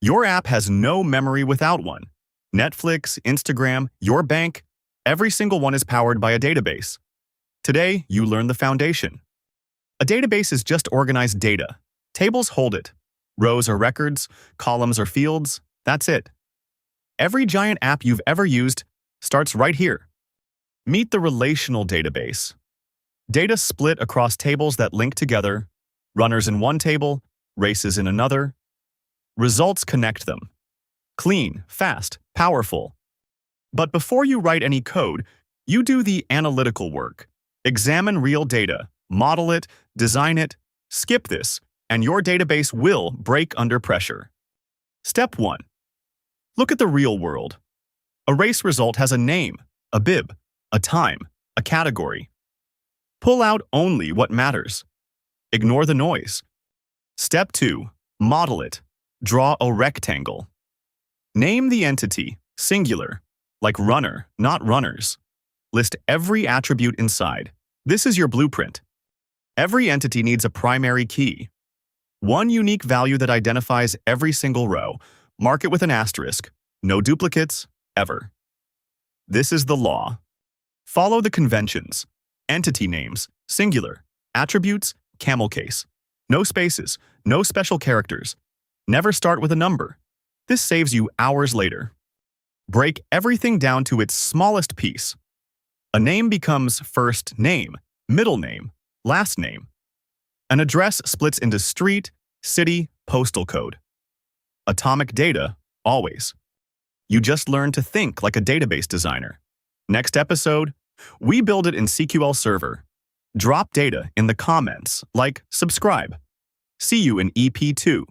Your app has no memory without one. Netflix, Instagram, your bank, every single one is powered by a database. Today, you learn the foundation. A database is just organized data. Tables hold it. Rows are records, columns are fields, that's it. Every giant app you've ever used starts right here. Meet the relational database. Data split across tables that link together, runners in one table, races in another. Results connect them. Clean, fast, powerful. But before you write any code, you do the analytical work. Examine real data, model it, design it. Skip this, and your database will break under pressure. Step 1. Look at the real world. A race result has a name, a bib, a time, a category. Pull out only what matters. Ignore the noise. Step 2. Model it. Draw a rectangle. Name the entity, singular, like runner, not runners. List every attribute inside. This is your blueprint. Every entity needs a primary key. One unique value that identifies every single row. Mark it with an asterisk. No duplicates, ever. This is the law. Follow the conventions. Entity names, singular. Attributes, camel case. No spaces, no special characters. Never start with a number. This saves you hours later. Break everything down to its smallest piece. A name becomes first name, middle name, last name. An address splits into street, city, postal code. Atomic data, always. You just learned to think like a database designer. Next episode, we build it in SQL Server. Drop data in the comments, like subscribe. See you in EP2.